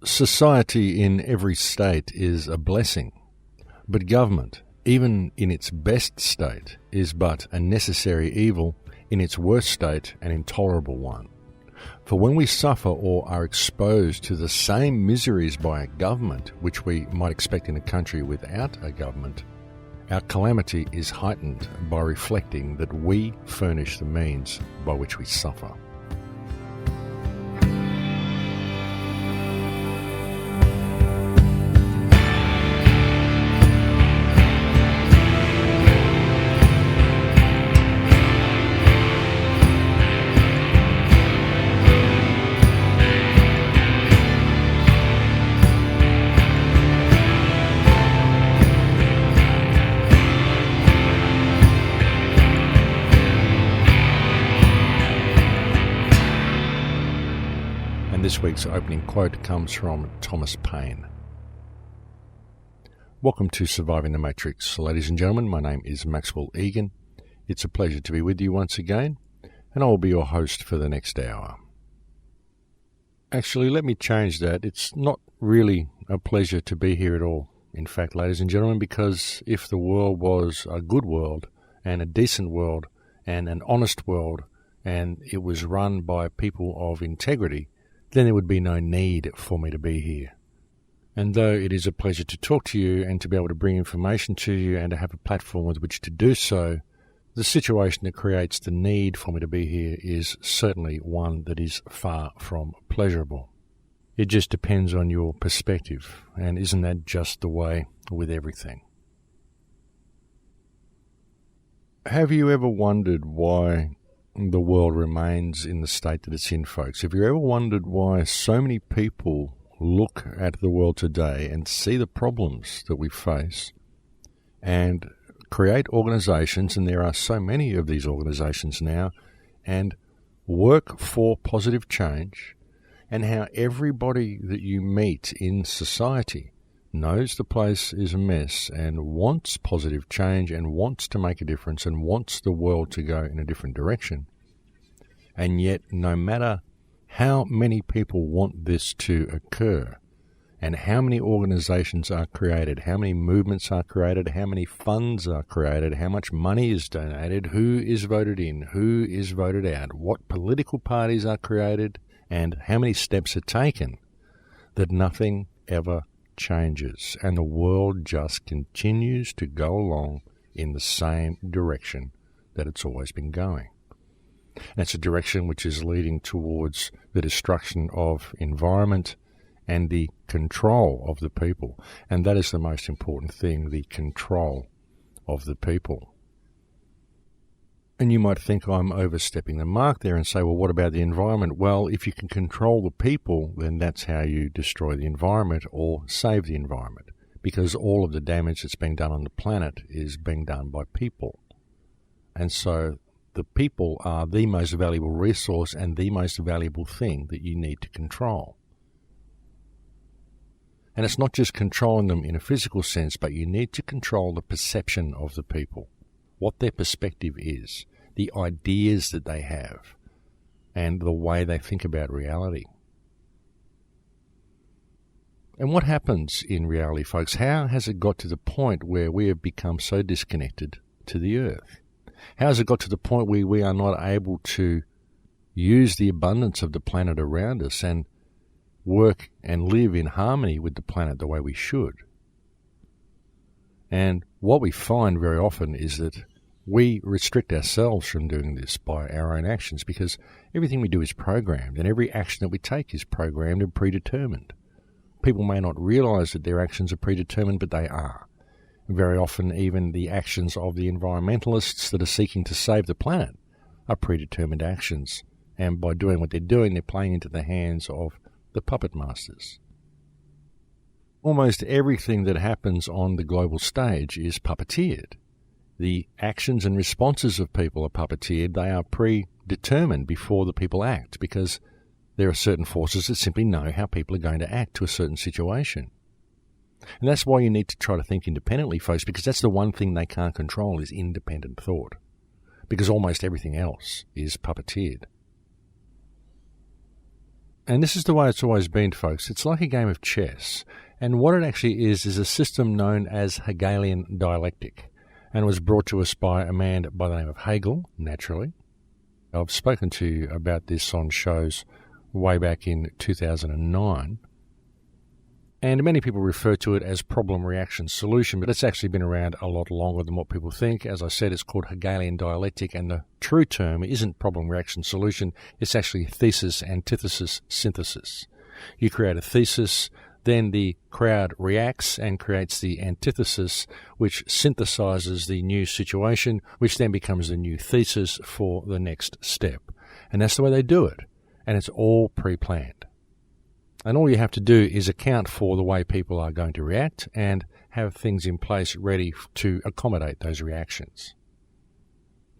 Society in every state is a blessing, but government, even in its best state, is but a necessary evil, in its worst state an intolerable one. For when we suffer or are exposed to the same miseries by a government which we might expect in a country without a government, our calamity is heightened by reflecting that we furnish the means by which we suffer. This week's opening quote comes from Thomas Paine. Welcome to Surviving the Matrix. Ladies and gentlemen, my name is Maxwell Igan. It's a pleasure to be with you once again, and I will be your host for the next hour. Actually, let me change that. It's not really a pleasure to be here at all. In fact, ladies and gentlemen, because if the world was a good world and a decent world and an honest world and it was run by people of integrity, then there would be no need for me to be here. And though it is a pleasure to talk to you and to be able to bring information to you and to have a platform with which to do so, the situation that creates the need for me to be here is certainly one that is far from pleasurable. It just depends on your perspective, and isn't that just the way with everything? Have you ever wondered why the world remains in the state that it's in, folks? Have you ever wondered why so many people look at the world today and see the problems that we face and create organizations, and there are so many of these organizations now, and work for positive change, and how everybody that you meet in society knows the place is a mess and wants positive change and wants to make a difference and wants the world to go in a different direction. And yet, no matter how many people want this to occur and how many organizations are created, how many movements are created, how many funds are created, how much money is donated, who is voted in, who is voted out, what political parties are created, and how many steps are taken, that nothing ever changes, and the world just continues to go along in the same direction that it's always been going. And it's a direction which is leading towards the destruction of environment and the control of the people. And that is the most important thing, the control of the people. And you might think I'm overstepping the mark there and say, well, what about the environment? Well, if you can control the people, then that's how you destroy the environment or save the environment, because all of the damage that's being done on the planet is being done by people. And so the people are the most valuable resource and the most valuable thing that you need to control. And it's not just controlling them in a physical sense, but you need to control the perception of the people, what their perspective is, the ideas that they have, and the way they think about reality. And what happens in reality, folks? How has it got to the point where we have become so disconnected to the earth? How has it got to the point where we are not able to use the abundance of the planet around us and work and live in harmony with the planet the way we should? And what we find very often is that we restrict ourselves from doing this by our own actions, because everything we do is programmed, and every action that we take is programmed and predetermined. People may not realize that their actions are predetermined, but they are. Very often, even the actions of the environmentalists that are seeking to save the planet are predetermined actions, and by doing what they're doing, they're playing into the hands of the puppet masters. Almost everything that happens on the global stage is puppeteered. The actions and responses of people are puppeteered. They are predetermined before the people act, because there are certain forces that simply know how people are going to act to a certain situation. And that's why you need to try to think independently, folks, because that's the one thing they can't control is independent thought, because almost everything else is puppeteered. And this is the way it's always been, folks. It's like a game of chess. And what it actually is a system known as Hegelian dialectic, and was brought to us by a man by the name of Hegel, naturally. I've spoken to you about this on shows way back in 2009. And many people refer to it as problem, reaction, solution, but it's actually been around a lot longer than what people think. As I said, it's called Hegelian dialectic, and the true term isn't problem, reaction, solution. It's actually thesis, antithesis, synthesis. You create a thesis, then the crowd reacts and creates the antithesis, which synthesizes the new situation, which then becomes the new thesis for the next step. And that's the way they do it. And it's all pre-planned. And all you have to do is account for the way people are going to react and have things in place ready to accommodate those reactions.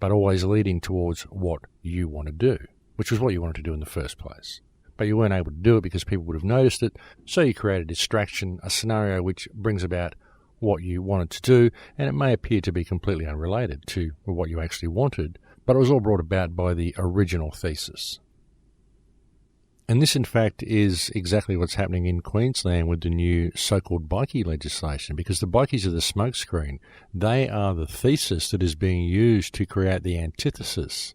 But always leading towards what you want to do, which was what you wanted to do in the first place. But you weren't able to do it because people would have noticed it, so you create a distraction, a scenario which brings about what you wanted to do, and it may appear to be completely unrelated to what you actually wanted, but it was all brought about by the original thesis. And this, in fact, is exactly what's happening in Queensland with the new so-called bikie legislation, because the bikies are the smokescreen. They are the thesis that is being used to create the antithesis,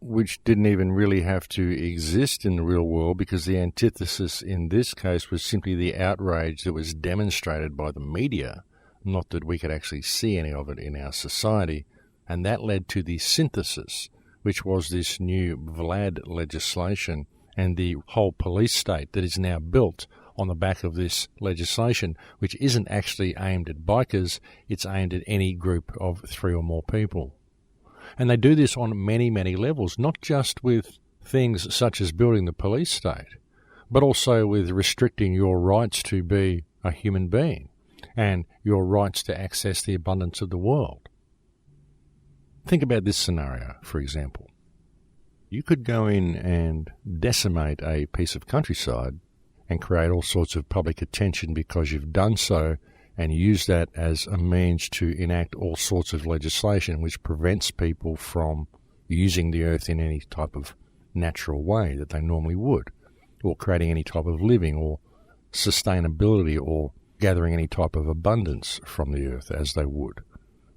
which didn't even really have to exist in the real world, because the antithesis in this case was simply the outrage that was demonstrated by the media, not that we could actually see any of it in our society. And that led to the synthesis, which was this new Vlad legislation, and the whole police state that is now built on the back of this legislation, which isn't actually aimed at bikers, it's aimed at any group of 3 or more people. And they do this on many, many levels, not just with things such as building the police state, but also with restricting your rights to be a human being and your rights to access the abundance of the world. Think about this scenario, for example. You could go in and decimate a piece of countryside and create all sorts of public attention because you've done so, and use that as a means to enact all sorts of legislation which prevents people from using the earth in any type of natural way that they normally would, or creating any type of living or sustainability or gathering any type of abundance from the earth as they would.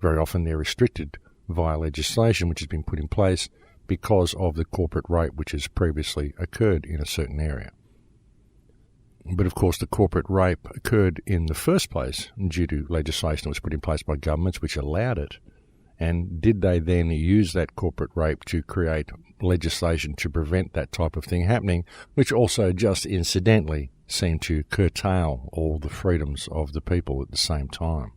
Very often they're restricted via legislation which has been put in place because of the corporate rape which has previously occurred in a certain area. But of course the corporate rape occurred in the first place due to legislation that was put in place by governments which allowed it. And did they then use that corporate rape to create legislation to prevent that type of thing happening, which also just incidentally seemed to curtail all the freedoms of the people at the same time?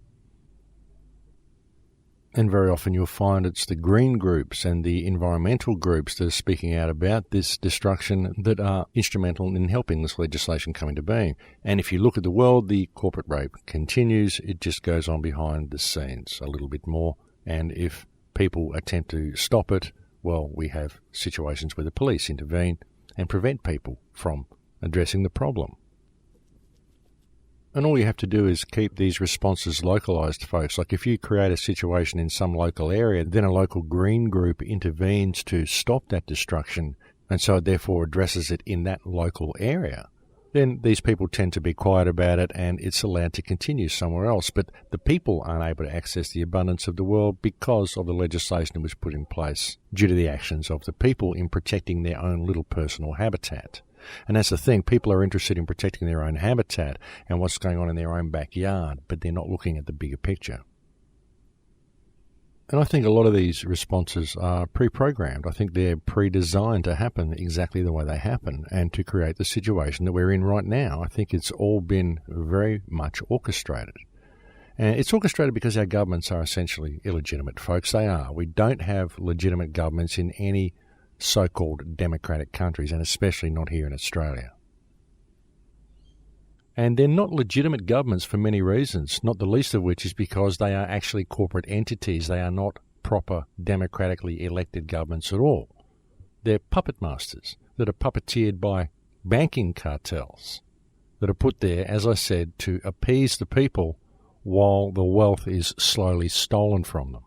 And very often you'll find it's the green groups and the environmental groups that are speaking out about this destruction that are instrumental in helping this legislation come into being. And if you look at the world, the corporate rape continues. It just goes on behind the scenes a little bit more. And if people attempt to stop it, well, we have situations where the police intervene and prevent people from addressing the problem. And all you have to do is keep these responses localised, folks. Like if you create a situation in some local area, then a local green group intervenes to stop that destruction, and so it therefore addresses it in that local area. Then these people tend to be quiet about it, and it's allowed to continue somewhere else. But the people aren't able to access the abundance of the world because of the legislation that was put in place due to the actions of the people in protecting their own little personal habitat. And that's the thing, people are interested in protecting their own habitat and what's going on in their own backyard, but they're not looking at the bigger picture. And I think a lot of these responses are pre-programmed. I think they're pre-designed to happen exactly the way they happen and to create the situation that we're in right now. I think it's all been very much orchestrated. And it's orchestrated because our governments are essentially illegitimate, folks. They are. We don't have legitimate governments in any so-called democratic countries, and especially not here in Australia. And they're not legitimate governments for many reasons, not the least of which is because they are actually corporate entities. They are not proper democratically elected governments at all. They're puppet masters that are puppeteered by banking cartels that are put there, as I said, to appease the people while the wealth is slowly stolen from them.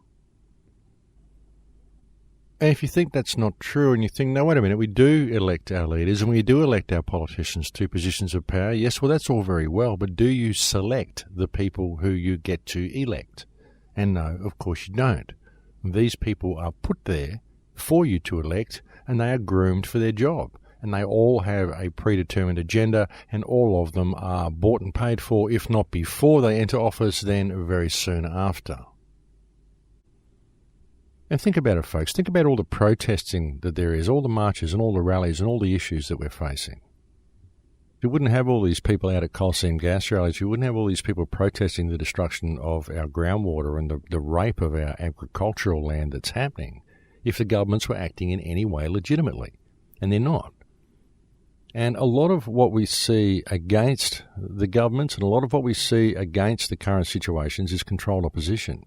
And if you think that's not true and you think, no, wait a minute, we do elect our leaders and we do elect our politicians to positions of power, yes, well, that's all very well, but do you select the people who you get to elect? And no, of course you don't. These people are put there for you to elect, and they are groomed for their job. And they all have a predetermined agenda, and all of them are bought and paid for, if not before they enter office, then very soon after. And think about it, folks. Think about all the protesting that there is, all the marches and all the rallies and all the issues that we're facing. You wouldn't have all these people out at coal seam gas rallies. You wouldn't have all these people protesting the destruction of our groundwater and the rape of our agricultural land that's happening if the governments were acting in any way legitimately. And they're not. And a lot of what we see against the governments and a lot of what we see against the current situations is controlled opposition.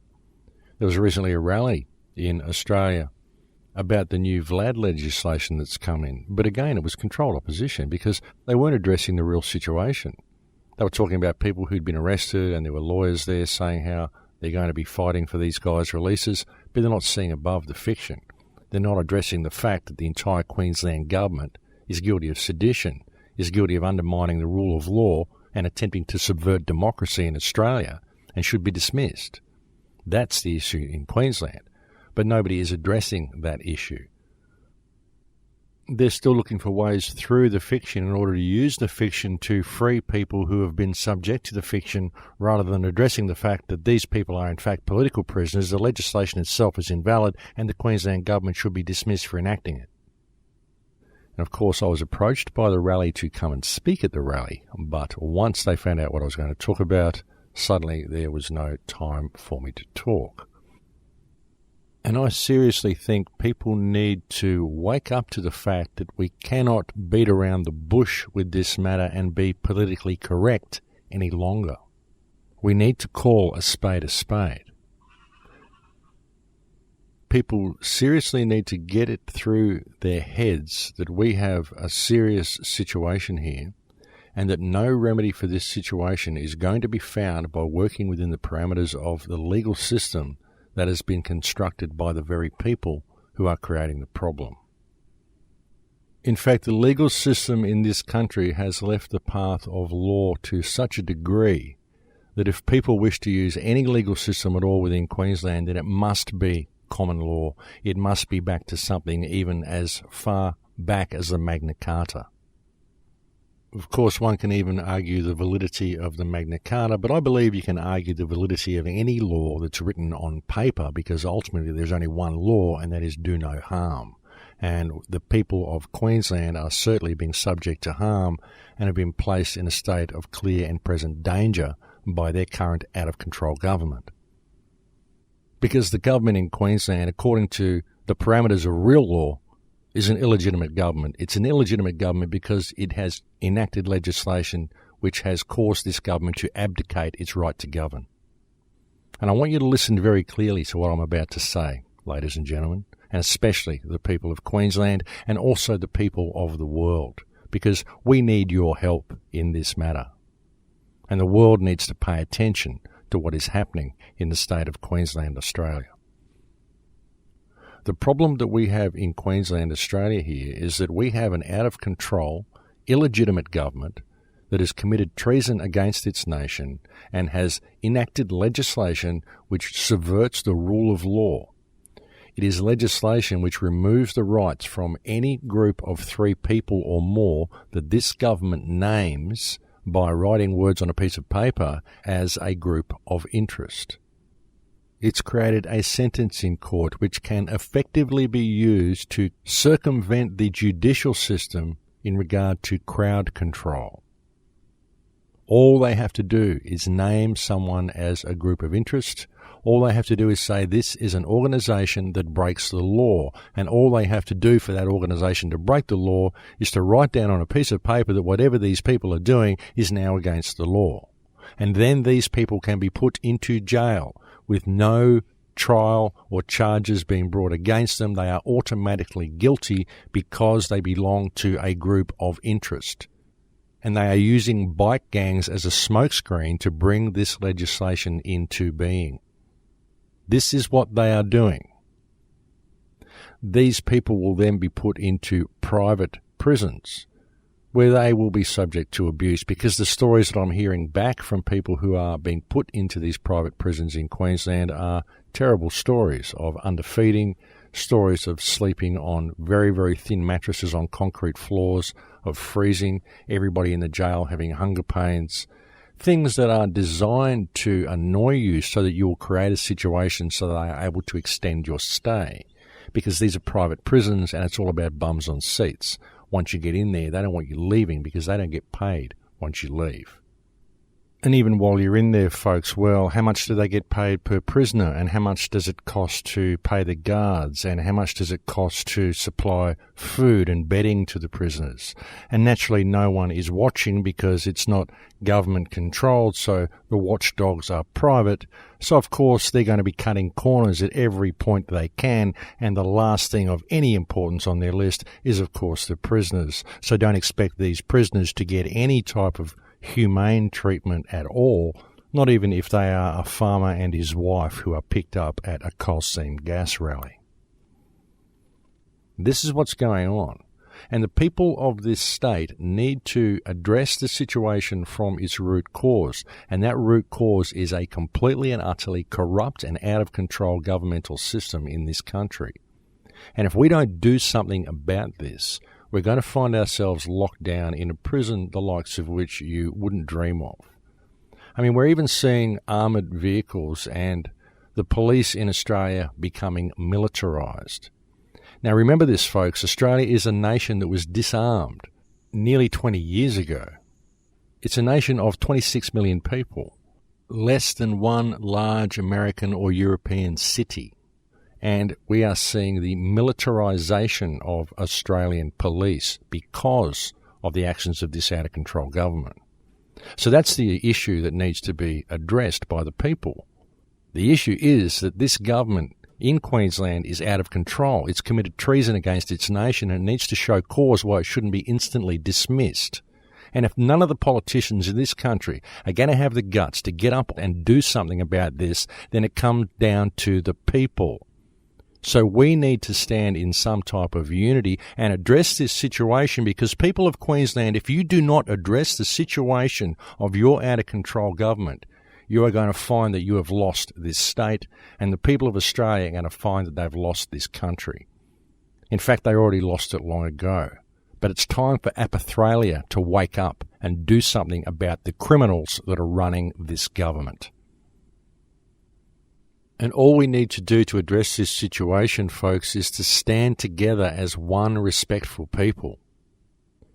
There was recently a rally in Australia about the new VLAD legislation that's come in. But again, it was controlled opposition because they weren't addressing the real situation. They were talking about people who'd been arrested, and there were lawyers there saying how they're going to be fighting for these guys' releases, but they're not seeing above the fiction. They're not addressing the fact that the entire Queensland government is guilty of sedition, is guilty of undermining the rule of law and attempting to subvert democracy in Australia, and should be dismissed. That's the issue in Queensland. But nobody is addressing that issue. They're still looking for ways through the fiction in order to use the fiction to free people who have been subject to the fiction, rather than addressing the fact that these people are in fact political prisoners, the legislation itself is invalid, and the Queensland government should be dismissed for enacting it. And of course, I was approached by the rally to come and speak at the rally, but once they found out what I was going to talk about, suddenly there was no time for me to talk. And I seriously think people need to wake up to the fact that we cannot beat around the bush with this matter and be politically correct any longer. We need to call a spade a spade. People seriously need to get it through their heads that we have a serious situation here, and that no remedy for this situation is going to be found by working within the parameters of the legal system that has been constructed by the very people who are creating the problem. In fact, the legal system in this country has left the path of law to such a degree that if people wish to use any legal system at all within Queensland, then it must be common law. It must be back to something even as far back as the Magna Carta. Of course, one can even argue the validity of the Magna Carta, but I believe you can argue the validity of any law that's written on paper, because ultimately there's only one law, and that is do no harm. And the people of Queensland are certainly being subject to harm and have been placed in a state of clear and present danger by their current out-of-control government. Because the government in Queensland, according to the parameters of real law, is an illegitimate government. It's an illegitimate government because it has enacted legislation which has caused this government to abdicate its right to govern. And I want you to listen very clearly to what I'm about to say, ladies and gentlemen, and especially the people of Queensland and also the people of the world, because we need your help in this matter. And the world needs to pay attention to what is happening in the state of Queensland, Australia. The problem that we have in Queensland, Australia here is that we have an out-of-control, illegitimate government that has committed treason against its nation and has enacted legislation which subverts the rule of law. It is legislation which removes the rights from any group of 3 people or more that this government names by writing words on a piece of paper as a group of interest. It's created a sentence in court which can effectively be used to circumvent the judicial system in regard to crowd control. All they have to do is name someone as a group of interest. All they have to do is say this is an organisation that breaks the law, and all they have to do for that organisation to break the law is to write down on a piece of paper that whatever these people are doing is now against the law. And then these people can be put into jail with no trial or charges being brought against them. They are automatically guilty because they belong to a group of interest. And they are using bike gangs as a smokescreen to bring this legislation into being. This is what they are doing. these people will then be put into private prisons where they will be subject to abuse, because the stories that I'm hearing back from people who are being put into these private prisons in Queensland are terrible stories of underfeeding, stories of sleeping on very, very thin mattresses on concrete floors, of freezing, everybody in the jail having hunger pains, things that are designed to annoy you so that you will create a situation so that they are able to extend your stay. Because these are private prisons and it's all about bums on seats. Once you get in there, they don't want you leaving because they don't get paid once you leave. And even while you're in there, folks, well, how much do they get paid per prisoner? And how much does it cost to pay the guards? And how much does it cost to supply food and bedding to the prisoners? And naturally, no one is watching because it's not government controlled, so the watchdogs are private. So, of course, they're going to be cutting corners at every point they can. And the last thing of any importance on their list is, of course, the prisoners. So don't expect these prisoners to get any type of humane treatment at all, not even if they are a farmer and his wife who are picked up at a coal seam gas rally. This is what's going on. And the people of this state need to address the situation from its root cause. And that root cause is a completely and utterly corrupt and out of control governmental system in this country. And if we don't do something about this, we're going to find ourselves locked down in a prison the likes of which you wouldn't dream of. I mean, we're even seeing armoured vehicles and the police in Australia becoming militarised. Now, remember this, folks. Australia is a nation that was disarmed nearly 20 years ago. It's a nation of 26 million people, less than one large American or European city. And we are seeing the militarisation of Australian police because of the actions of this out-of-control government. So that's the issue that needs to be addressed by the people. The issue is that this government in Queensland is out of control. It's committed treason against its nation and it needs to show cause why it shouldn't be instantly dismissed. And if none of the politicians in this country are going to have the guts to get up and do something about this, then it comes down to the people. So we need to stand in some type of unity and address this situation, because people of Queensland, if you do not address the situation of your out-of-control government, you are going to find that you have lost this state, and the people of Australia are going to find that they've lost this country. In fact, they already lost it long ago. But it's time for Apathalia to wake up and do something about the criminals that are running this government. And all we need to do to address this situation, folks, is to stand together as one respectful people.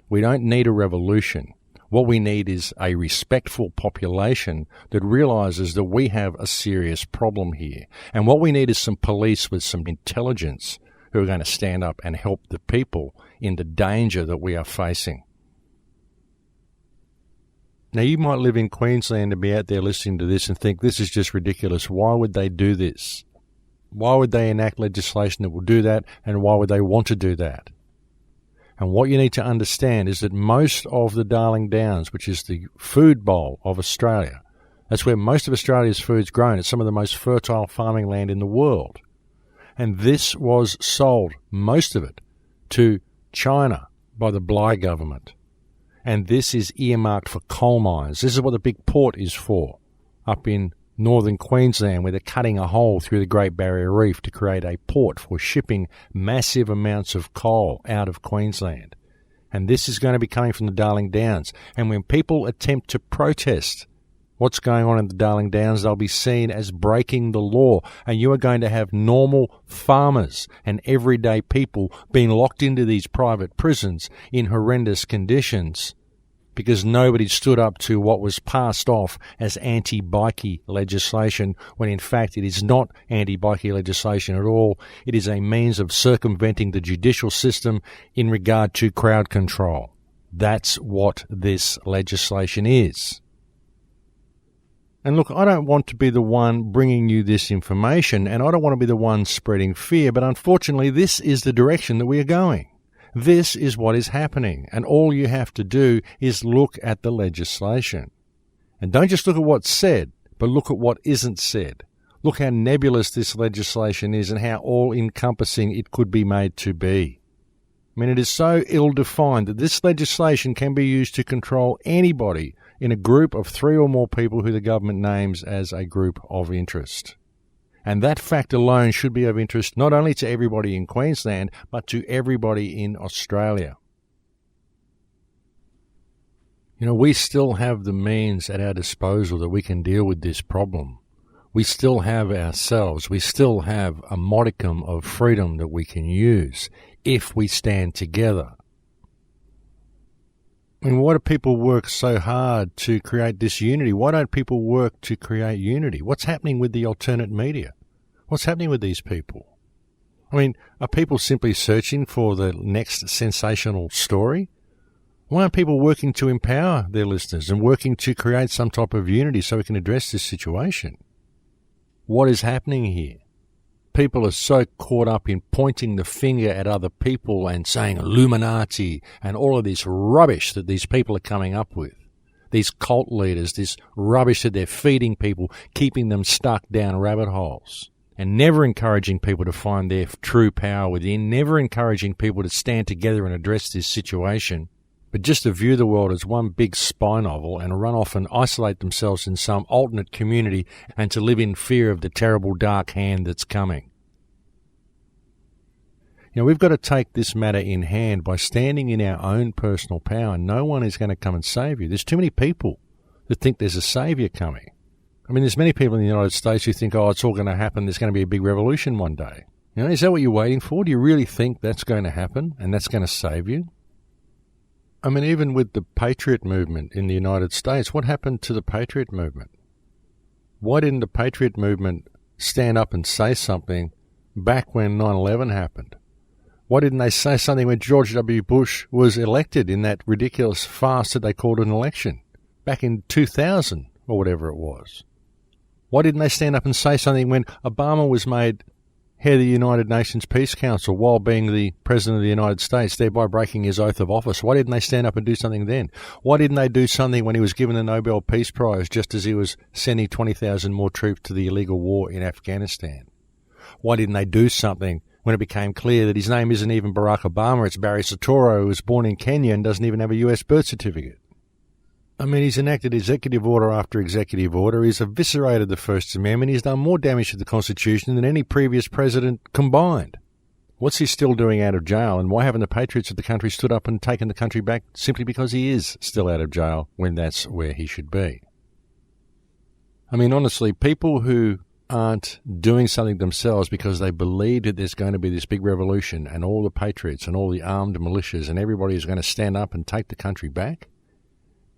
We don't need a revolution. What we need is a respectful population that realises that we have a serious problem here. And what we need is some police with some intelligence who are going to stand up and help the people in the danger that we are facing. Now, you might live in Queensland and be out there listening to this and think, this is just ridiculous. Why would they do this? Why would they enact legislation that will do that? And why would they want to do that? And what you need to understand is that most of the Darling Downs, which is the food bowl of Australia, that's where most of Australia's food's grown. It's some of the most fertile farming land in the world. And this was sold, most of it, to China by the Bligh government. And this is earmarked for coal mines. This is what the big port is for, up in northern Queensland, where they're cutting a hole through the Great Barrier Reef to create a port for shipping massive amounts of coal out of Queensland. And this is going to be coming from the Darling Downs. And when people attempt to protest what's going on in the Darling Downs, they'll be seen as breaking the law. And you are going to have normal farmers and everyday people being locked into these private prisons in horrendous conditions because nobody stood up to what was passed off as anti-bikie legislation, when in fact it is not anti-bikie legislation at all. It is a means of circumventing the judicial system in regard to crowd control. That's what this legislation is. And look, I don't want to be the one bringing you this information, and I don't want to be the one spreading fear, but unfortunately this is the direction that we are going. This is what is happening, and all you have to do is look at the legislation. And don't just look at what's said, but look at what isn't said. Look how nebulous this legislation is and how all-encompassing it could be made to be. I mean, it is so ill-defined that this legislation can be used to control anybody in a group of 3 or more people who the government names as a group of interest. And that fact alone should be of interest not only to everybody in Queensland, but to everybody in Australia. You know, we still have the means at our disposal that we can deal with this problem. We still have ourselves. We still have a modicum of freedom that we can use if we stand together. I mean, why do people work so hard to create disunity? Why don't people work to create unity? What's happening with the alternate media? What's happening with these people? I mean, are people simply searching for the next sensational story? Why aren't people working to empower their listeners and working to create some type of unity so we can address this situation? What is happening here? People are so caught up in pointing the finger at other people and saying Illuminati and all of this rubbish that these people are coming up with. These cult leaders, this rubbish that they're feeding people, keeping them stuck down rabbit holes, and never encouraging people to find their true power within, never encouraging people to stand together and address this situation, but just to view the world as one big spy novel and run off and isolate themselves in some alternate community and to live in fear of the terrible dark hand that's coming. You know, we've got to take this matter in hand by standing in our own personal power. No one is going to come and save you. There's too many people that think there's a saviour coming. I mean, there's many people in the United States who think, oh, it's all going to happen. There's going to be a big revolution one day. You know, is that what you're waiting for? Do you really think that's going to happen and that's going to save you? I mean, even with the Patriot movement in the United States, what happened to the Patriot movement? Why didn't the Patriot movement stand up and say something back when 9/11 happened? Why didn't they say something when George W. Bush was elected in that ridiculous farce that they called an election back in 2000 or whatever it was? Why didn't they stand up and say something when Obama was made head of the United Nations Peace Council while being the President of the United States, thereby breaking his oath of office? Why didn't they stand up and do something then? Why didn't they do something when he was given the Nobel Peace Prize just as he was sending 20,000 more troops to the illegal war in Afghanistan? Why didn't they do something when it became clear that his name isn't even Barack Obama, it's Barry Soetoro, who was born in Kenya and doesn't even have a US birth certificate? I mean, he's enacted executive order after executive order. He's eviscerated the First Amendment. He's done more damage to the Constitution than any previous president combined. What's he still doing out of jail? And why haven't the patriots of the country stood up and taken the country back simply because he is still out of jail when that's where he should be? I mean, honestly, people who aren't doing something themselves because they believe that there's going to be this big revolution and all the patriots and all the armed militias and everybody is going to stand up and take the country back,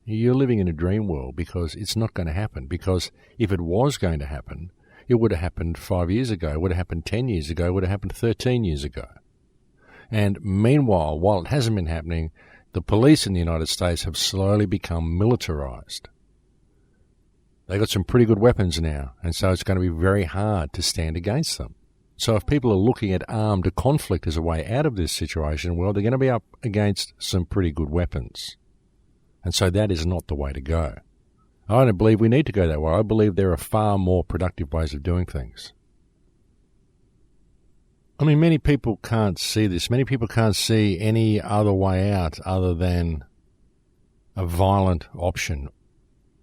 you're living in a dream world, because it's not going to happen. Because if it was going to happen, it would have happened 5 years ago, it would have happened 10 years ago, it would have happened 13 years ago. And meanwhile, while it hasn't been happening, the police in the United States have slowly become militarized. They've got some pretty good weapons now, and so it's going to be very hard to stand against them. So if people are looking at armed conflict as a way out of this situation, well, they're going to be up against some pretty good weapons. And so that is not the way to go. I don't believe we need to go that way. I believe there are far more productive ways of doing things. I mean, many people can't see this. Many people can't see any other way out other than a violent option.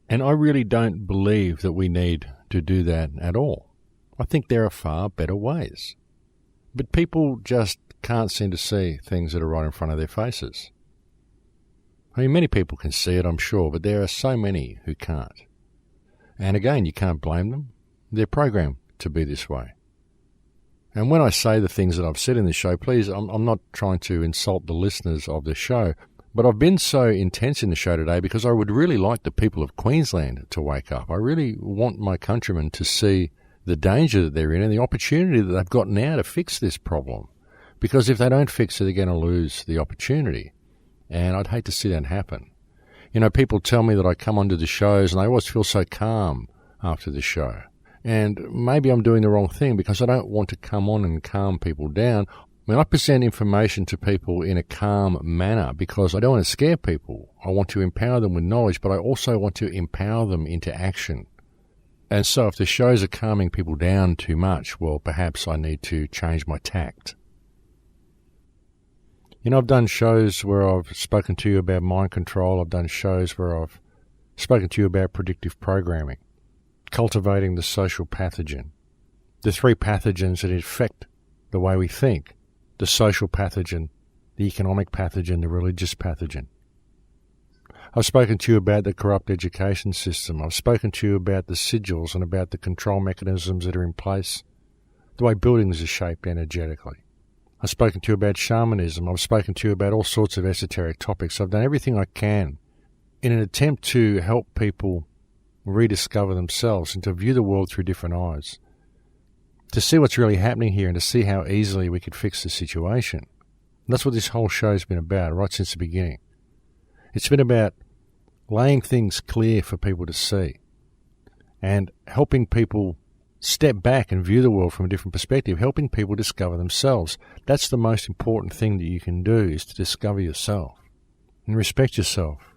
And I really don't believe that we need to do that at all. I think there are far better ways. But people just can't seem to see things that are right in front of their faces. I mean, many people can see it, I'm sure, but there are so many who can't. And again, you can't blame them. They're programmed to be this way. And when I say the things that I've said in this show, please, I'm not trying to insult the listeners of the show, but I've been so intense in the show today because I would really like the people of Queensland to wake up. I really want my countrymen to see the danger that they're in and the opportunity that they've got now to fix this problem. Because if they don't fix it, they're going to lose the opportunity. And I'd hate to see that happen. You know, people tell me that I come onto the shows and I always feel so calm after the show. And maybe I'm doing the wrong thing because I don't want to come on and calm people down. I mean, I present information to people in a calm manner because I don't want to scare people. I want to empower them with knowledge, but I also want to empower them into action. And so if the shows are calming people down too much, well, perhaps I need to change my tact. You know, I've done shows where I've spoken to you about mind control. I've done shows where I've spoken to you about predictive programming, cultivating the social pathogen, the three pathogens that affect the way we think: the social pathogen, the economic pathogen, the religious pathogen. I've spoken to you about the corrupt education system. I've spoken to you about the sigils and about the control mechanisms that are in place, the way buildings are shaped energetically. I've spoken to you about shamanism. I've spoken to you about all sorts of esoteric topics. I've done everything I can in an attempt to help people rediscover themselves and to view the world through different eyes, to see what's really happening here and to see how easily we could fix the situation. And that's what this whole show's been about right since the beginning. It's been about laying things clear for people to see and helping people step back and view the world from a different perspective, helping people discover themselves. That's the most important thing that you can do, is to discover yourself and respect yourself.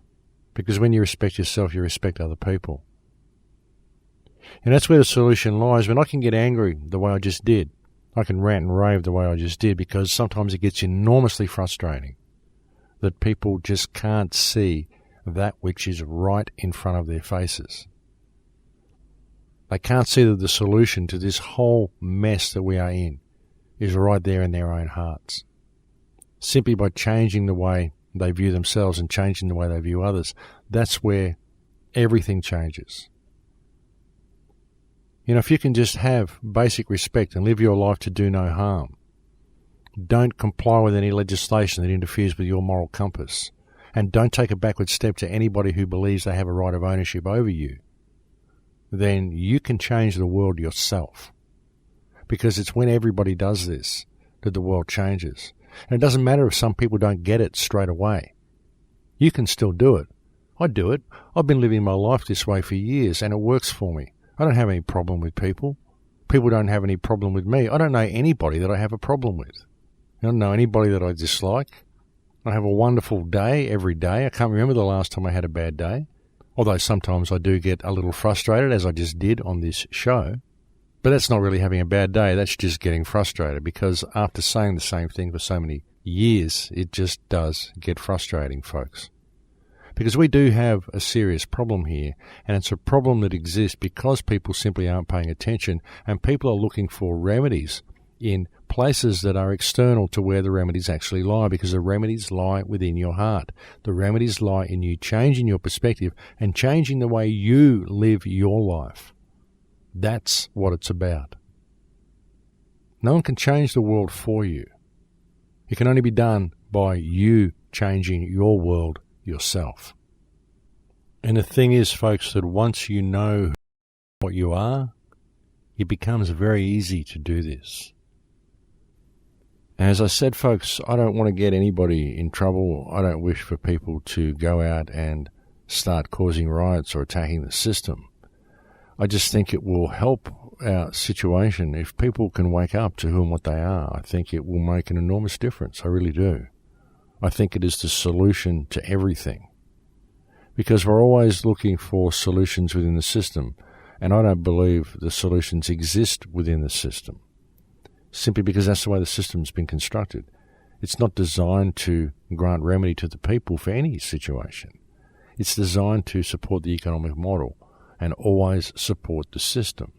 Because when you respect yourself, you respect other people. And that's where the solution lies. When I can get angry the way I just did, I can rant and rave the way I just did, because sometimes it gets enormously frustrating that people just can't see that which is right in front of their faces. They can't see that the solution to this whole mess that we are in is right there in their own hearts. Simply by changing the way they view themselves and changing the way they view others, that's where everything changes. You know, if you can just have basic respect and live your life to do no harm, don't comply with any legislation that interferes with your moral compass, and don't take a backward step to anybody who believes they have a right of ownership over you, then you can change the world yourself. Because it's when everybody does this that the world changes. And it doesn't matter if some people don't get it straight away. You can still do it. I do it. I've been living my life this way for years, and it works for me. I don't have any problem with people. People don't have any problem with me. I don't know anybody that I have a problem with. I don't know anybody that I dislike. I have a wonderful day every day. I can't remember the last time I had a bad day, although sometimes I do get a little frustrated, as I just did on this show. But that's not really having a bad day. That's just getting frustrated, because after saying the same thing for so many years, it just does get frustrating, folks. Because we do have a serious problem here, and it's a problem that exists because people simply aren't paying attention, and people are looking for remedies in places that are external to where the remedies actually lie, because the remedies lie within your heart. The remedies lie in you changing your perspective and changing the way you live your life. That's what it's about. No one can change the world for you. It can only be done by you changing your world yourself. And the thing is, folks, that once you know what you are, it becomes very easy to do this. As I said, folks, I don't want to get anybody in trouble. I don't wish for people to go out and start causing riots or attacking the system. I just think it will help our situation if people can wake up to who and what they are. I think it will make an enormous difference. I really do. I think it is the solution to everything. Because we're always looking for solutions within the system, and I don't believe the solutions exist within the system, simply because that's the way the system's been constructed. It's not designed to grant remedy to the people for any situation. It's designed to support the economic model and always support the system.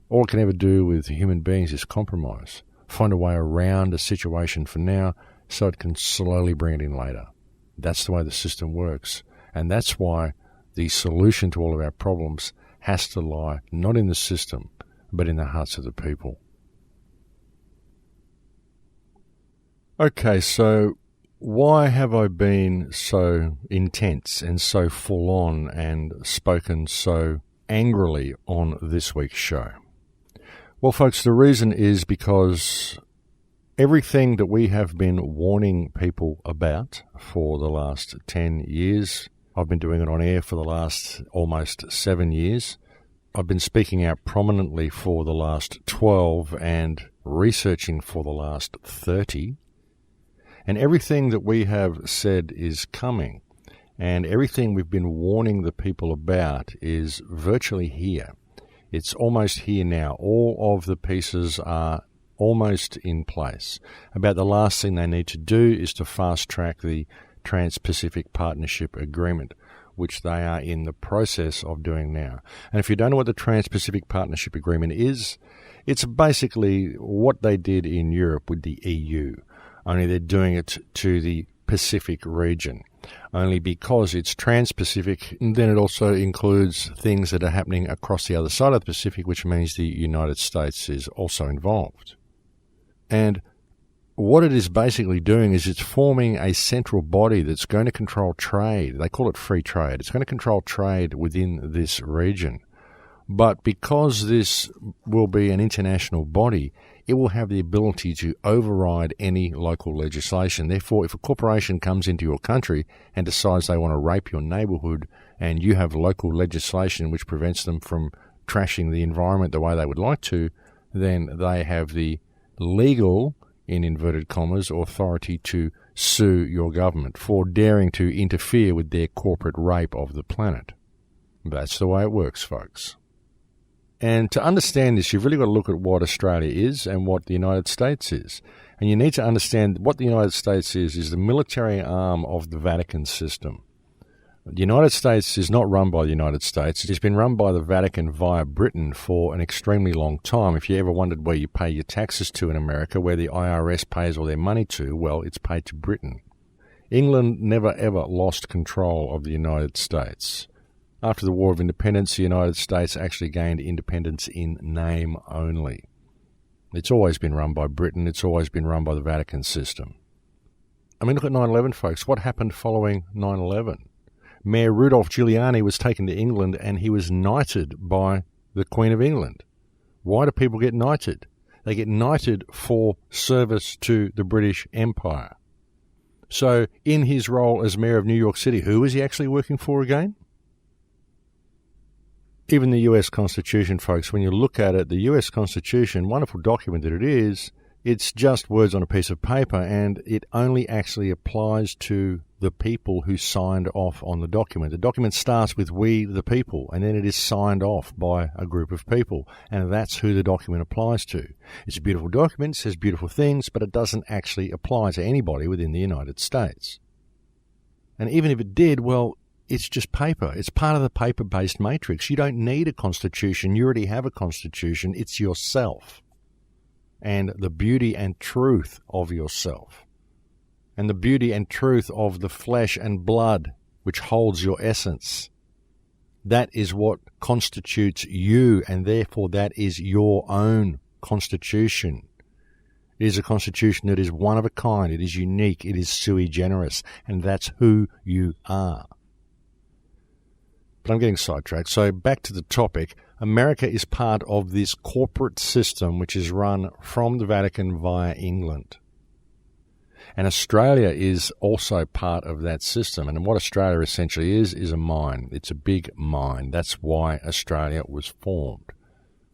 All it can ever do with human beings is compromise, find a way around a situation for now so it can slowly bring it in later. That's the way the system works, and that's why the solution to all of our problems has to lie not in the system, but in the hearts of the people. Okay, so why have I been so intense and so full on and spoken so angrily on this week's show? Well, folks, the reason is because everything that we have been warning people about for the last 10 years, I've been doing it on air for the last almost 7 years. I've been speaking out prominently for the last 12 and researching for the last 30. And everything that we have said is coming. And everything we've been warning the people about is virtually here. It's almost here now. All of the pieces are almost in place. About the last thing they need to do is to fast-track the Trans-Pacific Partnership Agreement, which they are in the process of doing now. And if you don't know what the Trans-Pacific Partnership Agreement is, it's basically what they did in Europe with the EU, only they're doing it to the Pacific region. Only because it's trans-Pacific, then it also includes things that are happening across the other side of the Pacific, which means the United States is also involved. And what it is basically doing is it's forming a central body that's going to control trade. They call it free trade. It's going to control trade within this region. But because this will be an international body, it will have the ability to override any local legislation. Therefore, if a corporation comes into your country and decides they want to rape your neighbourhood and you have local legislation which prevents them from trashing the environment the way they would like to, then they have the legal, in inverted commas, authority to sue your government for daring to interfere with their corporate rape of the planet. That's the way it works, folks. And to understand this, you've really got to look at what Australia is and what the United States is. And you need to understand what the United States is the military arm of the Vatican system. The United States is not run by the United States. It's been run by the Vatican via Britain for an extremely long time. If you ever wondered where you pay your taxes to in America, where the IRS pays all their money to, well, it's paid to Britain. England never ever lost control of the United States. After the War of Independence, the United States actually gained independence in name only. It's always been run by Britain. It's always been run by the Vatican system. I mean, look at 9/11, folks. What happened following 9/11? Mayor Rudolph Giuliani was taken to England and he was knighted by the Queen of England. Why do people get knighted? They get knighted for service to the British Empire. So in his role as Mayor of New York City, who was he actually working for again? Even the US Constitution, folks, when you look at it, the US Constitution, wonderful document that it is, it's just words on a piece of paper, and it only actually applies to the people who signed off on the document. The document starts with "we, the people," and then it is signed off by a group of people, and that's who the document applies to. It's a beautiful document, says beautiful things, but it doesn't actually apply to anybody within the United States. And even if it did, well, it's just paper. It's part of the paper-based matrix. You don't need a constitution. You already have a constitution. It's yourself and the beauty and truth of yourself and the beauty and truth of the flesh and blood which holds your essence. That is what constitutes you, and therefore that is your own constitution. It is a constitution that is one of a kind. It is unique. It is sui generis, and that's who you are. But I'm getting sidetracked. So back to the topic. America is part of this corporate system which is run from the Vatican via England. And Australia is also part of that system. And what Australia essentially is a mine. It's a big mine. That's why Australia was formed.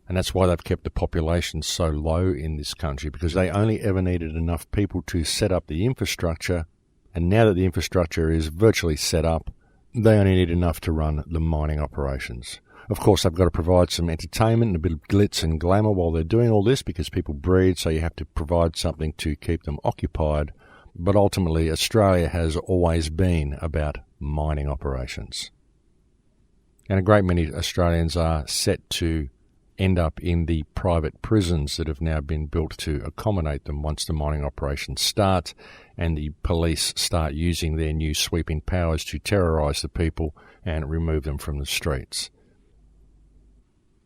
And that's why they've kept the population so low in this country, because they only ever needed enough people to set up the infrastructure. And now that the infrastructure is virtually set up, they only need enough to run the mining operations. Of course, they've got to provide some entertainment and a bit of glitz and glamour while they're doing all this, because people breed, so you have to provide something to keep them occupied. But ultimately, Australia has always been about mining operations. And a great many Australians are set to end up in the private prisons that have now been built to accommodate them once the mining operations start and the police start using their new sweeping powers to terrorise the people and remove them from the streets.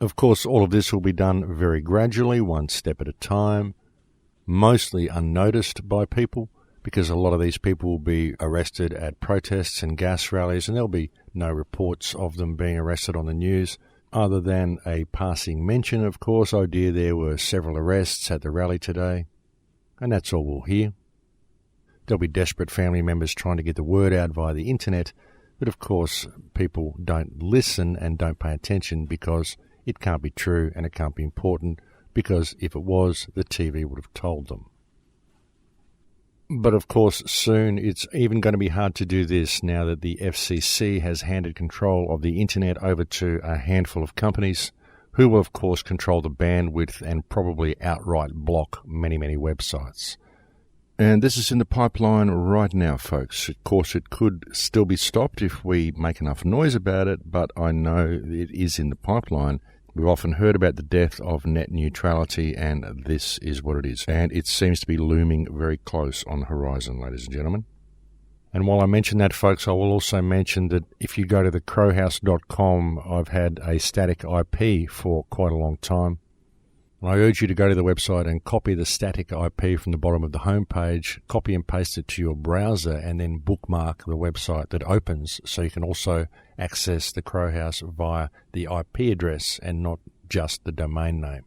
Of course, all of this will be done very gradually, one step at a time, mostly unnoticed by people, because a lot of these people will be arrested at protests and gas rallies, and there'll be no reports of them being arrested on the news, other than a passing mention, of course. Oh dear, there were several arrests at the rally today, and that's all we'll hear. There'll be desperate family members trying to get the word out via the internet, but of course people don't listen and don't pay attention because it can't be true and it can't be important, because if it was, the TV would have told them. But of course, soon it's even going to be hard to do this now that the FCC has handed control of the internet over to a handful of companies who will, of course, control the bandwidth and probably outright block many, many websites. And this is in the pipeline right now, folks. Of course, it could still be stopped if we make enough noise about it, but I know it is in the pipeline. We've often heard about the death of net neutrality, and this is what it is. And it seems to be looming very close on the horizon, ladies and gentlemen. And while I mention that, folks, I will also mention that if you go to the crowhouse.com, I've had a static IP for quite a long time. I urge you to go to the website and copy the static IP from the bottom of the homepage, copy and paste it to your browser, and then bookmark the website that opens so you can also access the Crowhouse via the IP address and not just the domain name.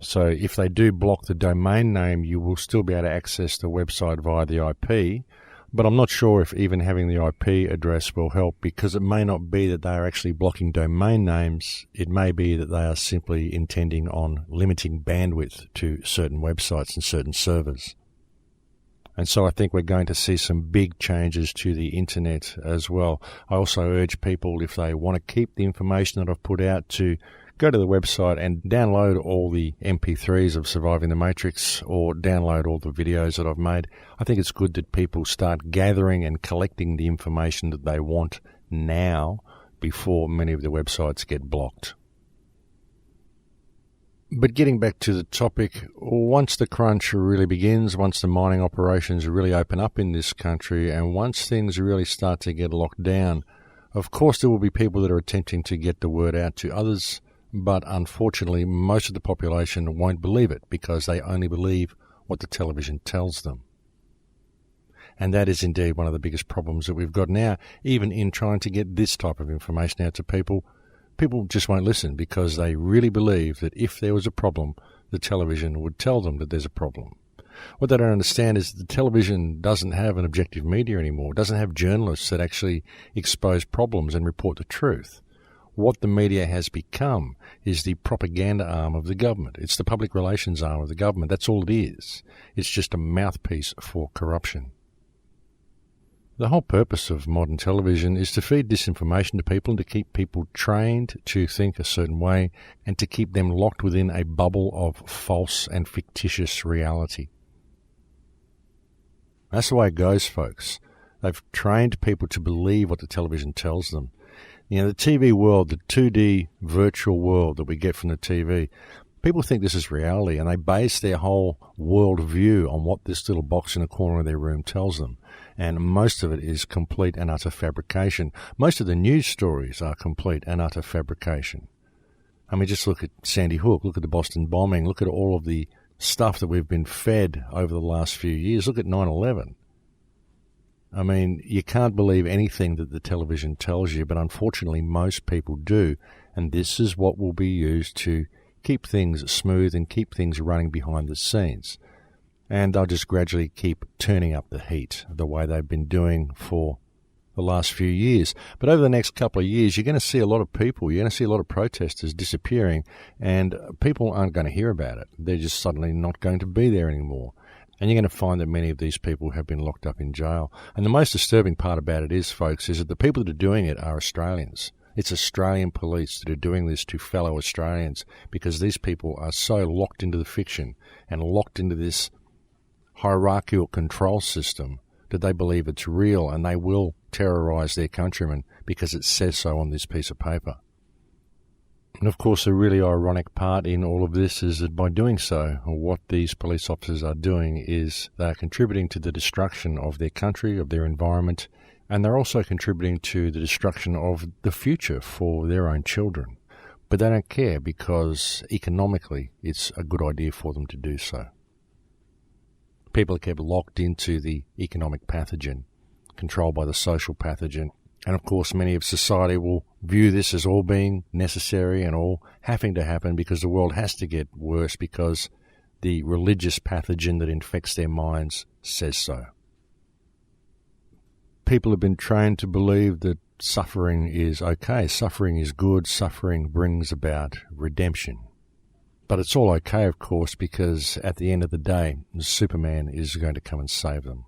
So if they do block the domain name, you will still be able to access the website via the IP, but I'm not sure if even having the IP address will help, because it may not be that they are actually blocking domain names. It may be that they are simply intending on limiting bandwidth to certain websites and certain servers. And so I think we're going to see some big changes to the internet as well. I also urge people, if they want to keep the information that I've put out, to go to the website and download all the MP3s of Surviving the Matrix, or download all the videos that I've made. I think it's good that people start gathering and collecting the information that they want now before many of the websites get blocked. But getting back to the topic, once the crunch really begins, once the mining operations really open up in this country, and once things really start to get locked down, of course there will be people that are attempting to get the word out to others, but unfortunately most of the population won't believe it because they only believe what the television tells them. And that is indeed one of the biggest problems that we've got now, even in trying to get this type of information out to people. People just won't listen because they really believe that if there was a problem, the television would tell them that there's a problem. What they don't understand is that the television doesn't have an objective media anymore. It doesn't have journalists that actually expose problems and report the truth. What the media has become is the propaganda arm of the government. It's the public relations arm of the government. That's all it is. It's just a mouthpiece for corruption. The whole purpose of modern television is to feed disinformation to people and to keep people trained to think a certain way and to keep them locked within a bubble of false and fictitious reality. That's the way it goes, folks. They've trained people to believe what the television tells them. You know, the TV world, the 2D virtual world that we get from the TV, people think this is reality, and they base their whole world view on what this little box in the corner of their room tells them. And most of it is complete and utter fabrication. Most of the news stories are complete and utter fabrication. I mean, just look at Sandy Hook, look at the Boston bombing, look at all of the stuff that we've been fed over the last few years. Look at 9/11. I mean, you can't believe anything that the television tells you, but unfortunately most people do. And this is what will be used to keep things smooth and keep things running behind the scenes. And they'll just gradually keep turning up the heat the way they've been doing for the last few years. But over the next couple of years, you're going to see a lot of people, you're going to see a lot of protesters disappearing, and people aren't going to hear about it. They're just suddenly not going to be there anymore. And you're going to find that many of these people have been locked up in jail. And the most disturbing part about it is, folks, is that the people that are doing it are Australians. It's Australian police that are doing this to fellow Australians because these people are so locked into the fiction and locked into this hierarchical control system that they believe it's real, and they will terrorize their countrymen because it says so on this piece of paper. And of course, the really ironic part in all of this is that by doing so, what these police officers are doing is they are contributing to the destruction of their country, of their environment, and they're also contributing to the destruction of the future for their own children. But they don't care because economically it's a good idea for them to do so. People are kept locked into the economic pathogen, controlled by the social pathogen. And of course, many of society will view this as all being necessary and all having to happen because the world has to get worse because the religious pathogen that infects their minds says so. People have been trained to believe that suffering is okay, suffering is good, suffering brings about redemption. But it's all okay, of course, because at the end of the day, Superman is going to come and save them.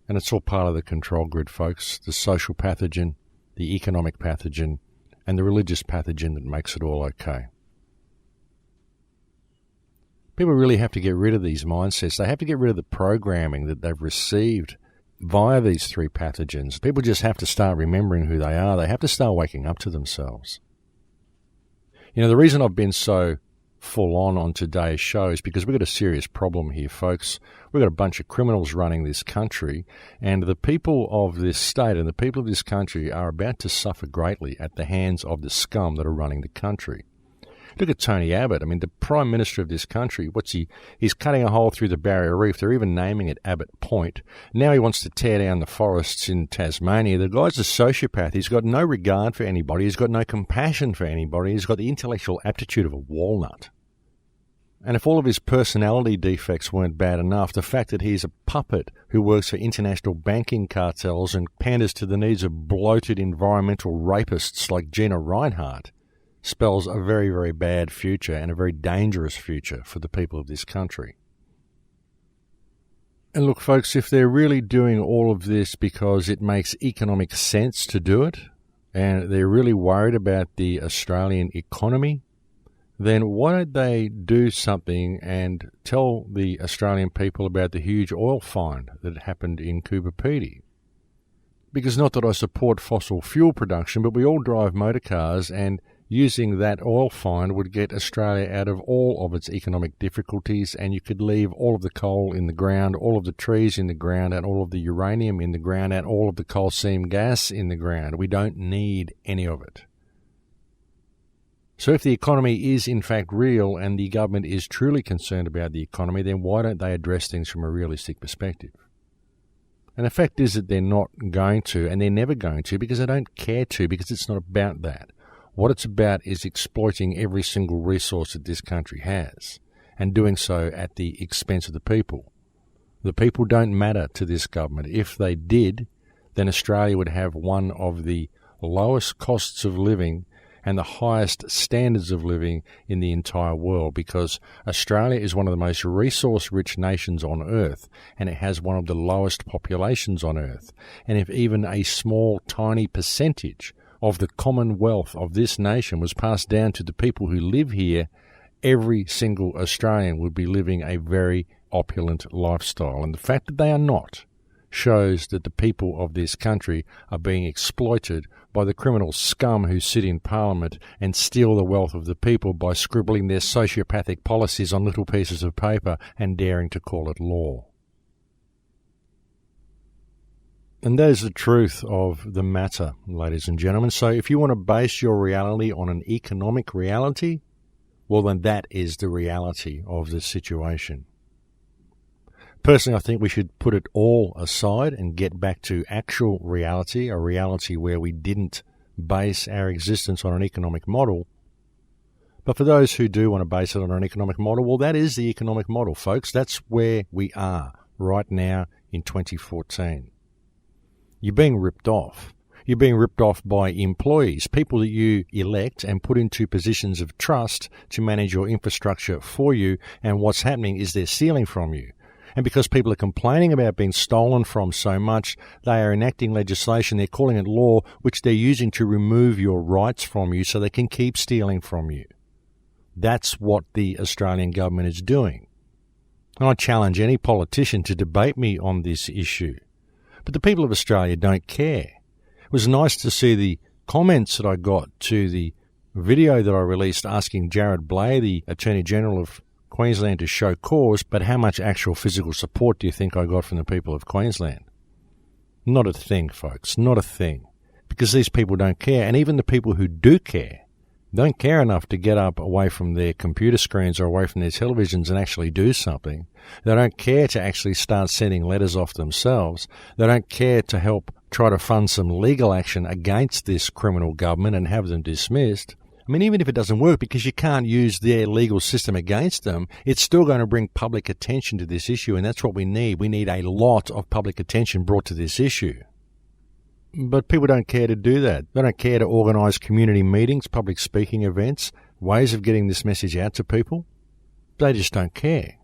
And it's all part of the control grid, folks. The social pathogen, the economic pathogen, and the religious pathogen that makes it all okay. People really have to get rid of these mindsets. They have to get rid of the programming that they've received via these three pathogens. People just have to start remembering who they are. They have to start waking up to themselves. You know, the reason I've been so full on today's show is because we've got a serious problem here, folks. We've got a bunch of criminals running this country, and the people of this state and the people of this country are about to suffer greatly at the hands of the scum that are running the country. Look at Tony Abbott. I mean, the Prime Minister of this country, he's cutting a hole through the Barrier Reef. They're even naming it Abbott Point. Now he wants to tear down the forests in Tasmania. The guy's a sociopath. He's got no regard for anybody. He's got no compassion for anybody. He's got the intellectual aptitude of a walnut. And if all of his personality defects weren't bad enough, the fact that he's a puppet who works for international banking cartels and panders to the needs of bloated environmental rapists like Gina Reinhardt spells a very, very bad future and a very dangerous future for the people of this country. And look, folks, if they're really doing all of this because it makes economic sense to do it, and they're really worried about the Australian economy, then why don't they do something and tell the Australian people about the huge oil find that happened in Coober Pedy? Because not that I support fossil fuel production, but we all drive motor cars, and using that oil find would get Australia out of all of its economic difficulties, and you could leave all of the coal in the ground, all of the trees in the ground, and all of the uranium in the ground, and all of the coal seam gas in the ground. We don't need any of it. So if the economy is in fact real and the government is truly concerned about the economy, then why don't they address things from a realistic perspective? And the fact is that they're not going to, and they're never going to, because they don't care to, because it's not about that. What it's about is exploiting every single resource that this country has, and doing so at the expense of the people. The people don't matter to this government. If they did, then Australia would have one of the lowest costs of living and the highest standards of living in the entire world, because Australia is one of the most resource-rich nations on earth, and it has one of the lowest populations on earth. And if even a small, tiny percentage of the common wealth of this nation was passed down to the people who live here, every single Australian would be living a very opulent lifestyle. And the fact that they are not shows that the people of this country are being exploited by the criminal scum who sit in Parliament and steal the wealth of the people by scribbling their sociopathic policies on little pieces of paper and daring to call it law. And that is the truth of the matter, ladies and gentlemen. So if you want to base your reality on an economic reality, well, then that is the reality of the situation. Personally, I think we should put it all aside and get back to actual reality, a reality where we didn't base our existence on an economic model. But for those who do want to base it on an economic model, well, that is the economic model, folks. That's where we are right now in 2014. You're being ripped off. You're being ripped off by employees, people that you elect and put into positions of trust to manage your infrastructure for you, and what's happening is they're stealing from you. And because people are complaining about being stolen from so much, they are enacting legislation, they're calling it law, which they're using to remove your rights from you so they can keep stealing from you. That's what the Australian government is doing. And I challenge any politician to debate me on this issue. But the people of Australia don't care. It was nice to see the comments that I got to the video that I released asking Jared Blay, the Attorney General of Queensland, to show cause, but how much actual physical support do you think I got from the people of Queensland? Not a thing, folks, not a thing. Because these people don't care, and even the people who do care don't care enough to get up away from their computer screens or away from their televisions and actually do something. They don't care to actually start sending letters off themselves. They don't care to help try to fund some legal action against this criminal government and have them dismissed. I mean, even if it doesn't work, because you can't use their legal system against them, it's still going to bring public attention to this issue, and that's what we need. We need a lot of public attention brought to this issue. But people don't care to do that. They don't care to organise community meetings, public speaking events, ways of getting this message out to people? They just don't care.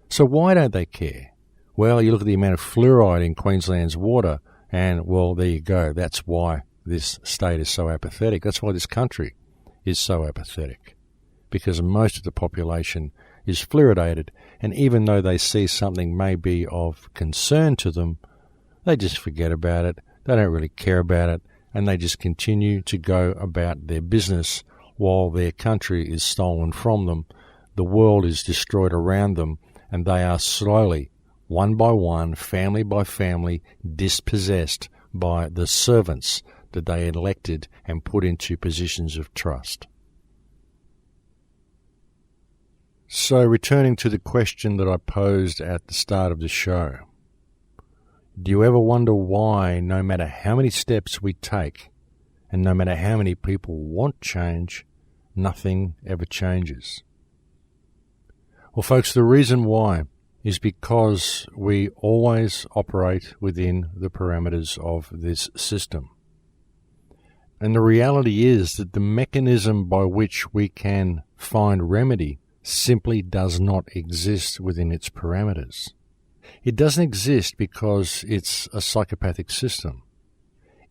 So why don't they care? Well, you look at the amount of fluoride in Queensland's water, and, well, there you go. That's why this state is so apathetic. That's why this country is so apathetic, because most of the population is fluoridated, and even though they see something may be of concern to them, they just forget about it. They don't really care about it, and they just continue to go about their business while their country is stolen from them, the world is destroyed around them, and they are slowly, one by one, family by family, dispossessed by the servants that they elected and put into positions of trust. So, returning to the question that I posed at the start of the show, do you ever wonder why, no matter how many steps we take, and no matter how many people want change, nothing ever changes? Well, folks, the reason why is because we always operate within the parameters of this system. And the reality is that the mechanism by which we can find remedy simply does not exist within its parameters. It doesn't exist because it's a psychopathic system.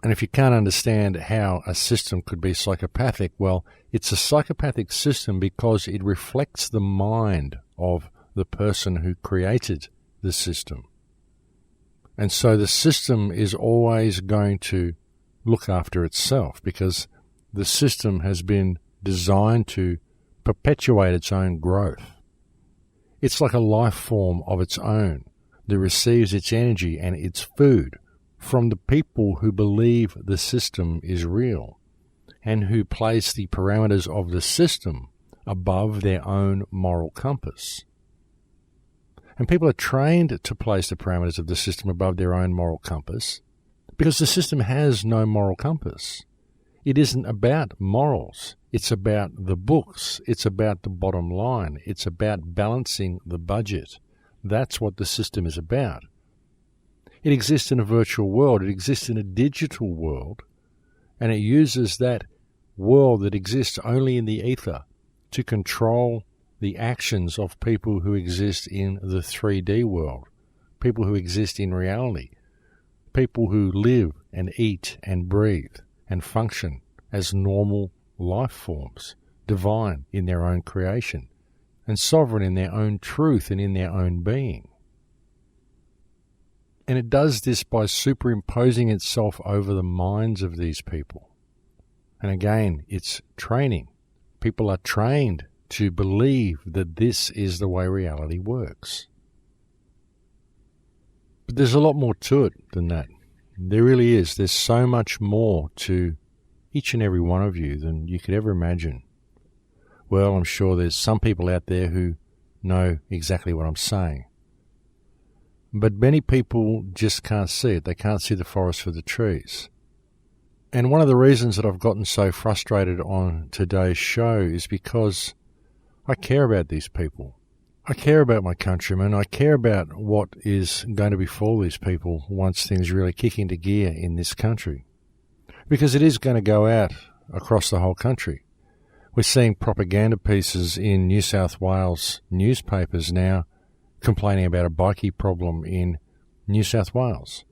And if you can't understand how a system could be psychopathic, well, it's a psychopathic system because it reflects the mind of the person who created the system. And so the system is always going to look after itself because the system has been designed to perpetuate its own growth. It's like a life form of its own that receives its energy and its food from the people who believe the system is real and who place the parameters of the system above their own moral compass. And people are trained to place the parameters of the system above their own moral compass because the system has no moral compass. It isn't about morals. It's about the books. It's about the bottom line. It's about balancing the budget. That's what the system is about. It exists in a virtual world. It exists in a digital world. And it uses that world that exists only in the ether to control the actions of people who exist in the 3D world, people who exist in reality, people who live and eat and breathe and function as normal life forms, divine in their own creation, and sovereign in their own truth and in their own being. And it does this by superimposing itself over the minds of these people. And again, it's training. People are trained to believe that this is the way reality works. But there's a lot more to it than that. There really is. There's so much more to each and every one of you than you could ever imagine. Well, I'm sure there's some people out there who know exactly what I'm saying. But many people just can't see it. They can't see the forest for the trees. And one of the reasons that I've gotten so frustrated on today's show is because I care about these people. I care about my countrymen. I care about what is going to befall these people once things really kick into gear in this country. Because it is going to go out across the whole country. We're seeing propaganda pieces in New South Wales newspapers now complaining about a bikie problem in New South Wales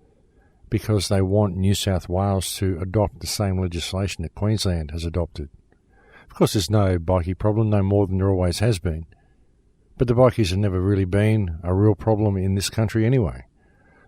because they want New South Wales to adopt the same legislation that Queensland has adopted. Of course, there's no bikie problem, no more than there always has been. But the bikies have never really been a real problem in this country anyway.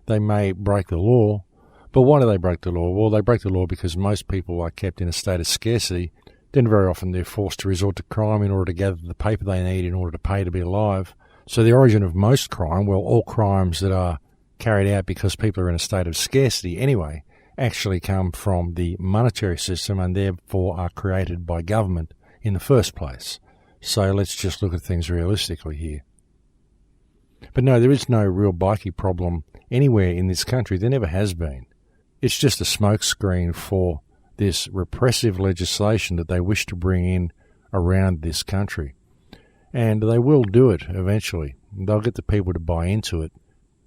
They may break the law, but why do they break the law? Well, they break the law because most people are kept in a state of scarcity. Then very often they're forced to resort to crime in order to gather the paper they need in order to pay to be alive. So the origin of most crime, well, all crimes that are carried out because people are in a state of scarcity anyway, actually come from the monetary system and therefore are created by government in the first place. So let's just look at things realistically here. But no, there is no real bikie problem anywhere in this country. There never has been. It's just a smokescreen for this repressive legislation that they wish to bring in around this country. And they will do it eventually. They'll get the people to buy into it.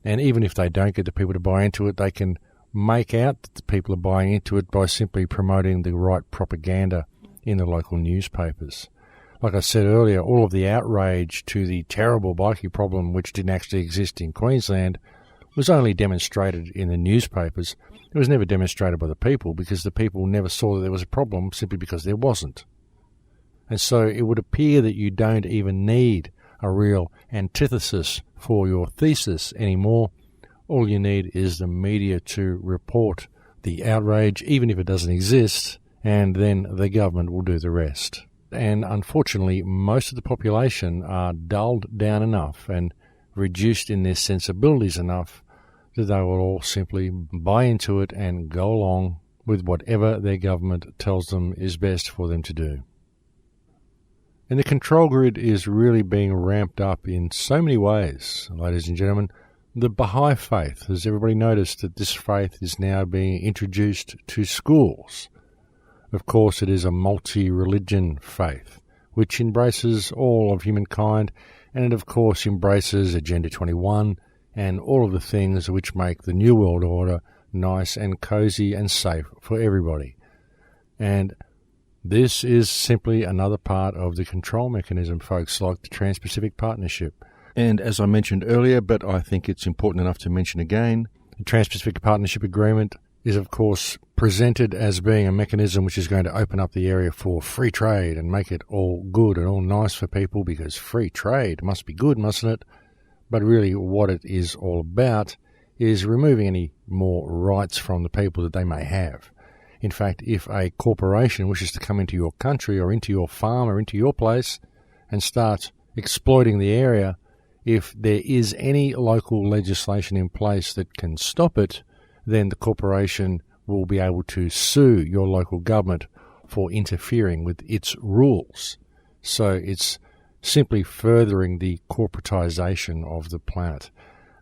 And even if they don't get the people to buy into it, they can make out that the people are buying into it by simply promoting the right propaganda in the local newspapers. Like I said earlier, all of the outrage to the terrible bikie problem, which didn't actually exist in Queensland, was only demonstrated in the newspapers. It was never demonstrated by the people, because the people never saw that there was a problem simply because there wasn't. And so it would appear that you don't even need a real antithesis for your thesis anymore. All you need is the media to report the outrage, even if it doesn't exist, and then the government will do the rest. And unfortunately, most of the population are dulled down enough and reduced in their sensibilities enough that they will all simply buy into it and go along with whatever their government tells them is best for them to do. And the control grid is really being ramped up in so many ways, ladies and gentlemen. The Baha'i faith, has everybody noticed that this faith is now being introduced to schools? Of course, it is a multi-religion faith, which embraces all of humankind, and it of course embraces Agenda 21 and all of the things which make the New World Order nice and cozy and safe for everybody. And this is simply another part of the control mechanism, folks, like the Trans-Pacific Partnership. And as I mentioned earlier, but I think it's important enough to mention again, the Trans-Pacific Partnership Agreement is, of course, presented as being a mechanism which is going to open up the area for free trade and make it all good and all nice for people, because free trade must be good, mustn't it? But really what it is all about is removing any more rights from the people that they may have. In fact, if a corporation wishes to come into your country or into your farm or into your place and start exploiting the area, if there is any local legislation in place that can stop it, then the corporation will be able to sue your local government for interfering with its rules. So it's simply furthering the corporatization of the planet.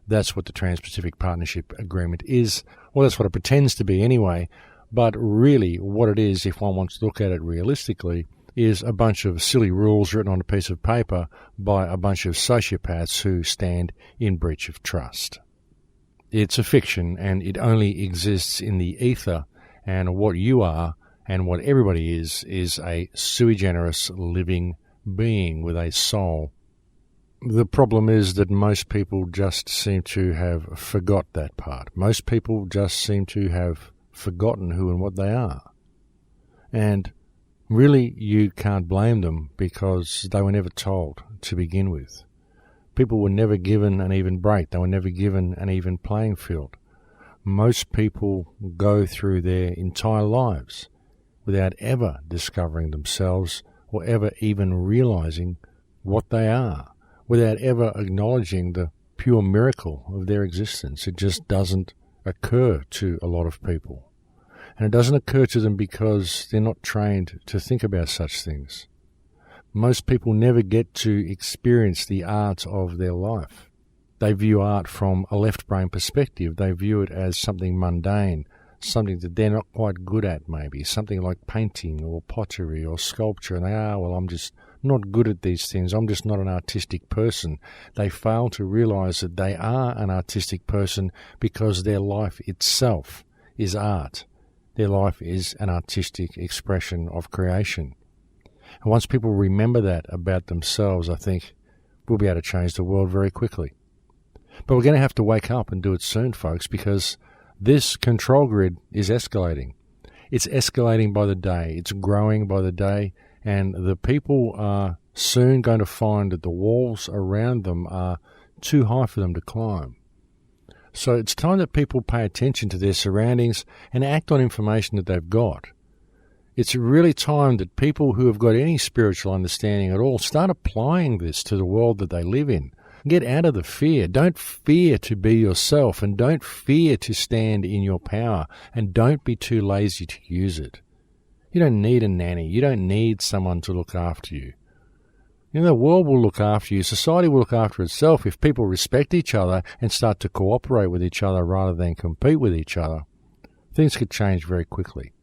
That's what the Trans-Pacific Partnership Agreement is. Well, that's what it pretends to be anyway. But really what it is, if one wants to look at it realistically, is a bunch of silly rules written on a piece of paper by a bunch of sociopaths who stand in breach of trust. It's a fiction, and it only exists in the ether, and what you are and what everybody is a sui generis living being with a soul. The problem is that most people just seem to have forgot that part. Most people just seem to have forgotten who and what they are. And really, you can't blame them, because they were never told to begin with. People were never given an even break. They were never given an even playing field. Most people go through their entire lives without ever discovering themselves or ever even realizing what they are, without ever acknowledging the pure miracle of their existence. It just doesn't occur to a lot of people. And it doesn't occur to them because they're not trained to think about such things. Most people never get to experience the art of their life. They view art from a left brain perspective. They view it as something mundane, something that they're not quite good at maybe, something like painting or pottery or sculpture. And they are, well, I'm just not good at these things. I'm just not an artistic person. They fail to realize that they are an artistic person because their life itself is art. Their life is an artistic expression of creation. And once people remember that about themselves, I think we'll be able to change the world very quickly. But we're going to have to wake up and do it soon, folks, because this control grid is escalating. It's escalating by the day. It's growing by the day. And the people are soon going to find that the walls around them are too high for them to climb. So it's time that people pay attention to their surroundings and act on information that they've got. It's really time that people who have got any spiritual understanding at all start applying this to the world that they live in. Get out of the fear. Don't fear to be yourself, and don't fear to stand in your power, and don't be too lazy to use it. You don't need a nanny. You don't need someone to look after you. You know, the world will look after you. Society will look after itself if people respect each other and start to cooperate with each other rather than compete with each other. Things could change very quickly.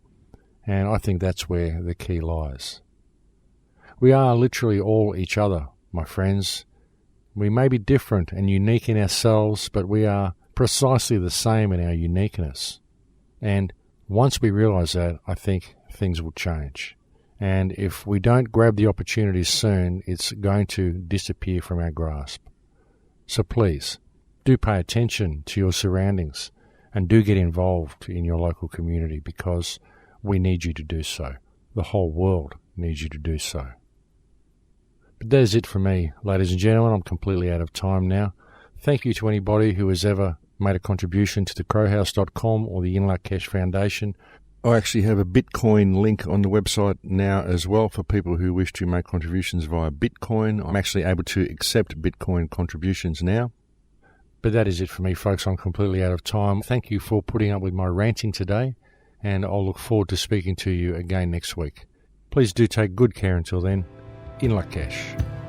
And I think that's where the key lies. We are literally all each other, my friends. We may be different and unique in ourselves, but we are precisely the same in our uniqueness. And once we realize that, I think things will change. And if we don't grab the opportunities soon, it's going to disappear from our grasp. So please, do pay attention to your surroundings and do get involved in your local community, because we need you to do so. The whole world needs you to do so. But that is it for me, ladies and gentlemen. I'm completely out of time now. Thank you to anybody who has ever made a contribution to the crowhouse.com or the In Lakesh Foundation. I actually have a Bitcoin link on the website now as well for people who wish to make contributions via Bitcoin. I'm actually able to accept Bitcoin contributions now. But that is it for me, folks. I'm completely out of time. Thank you for putting up with my ranting today, and I'll look forward to speaking to you again next week. Please do take good care until then. In Lakesh.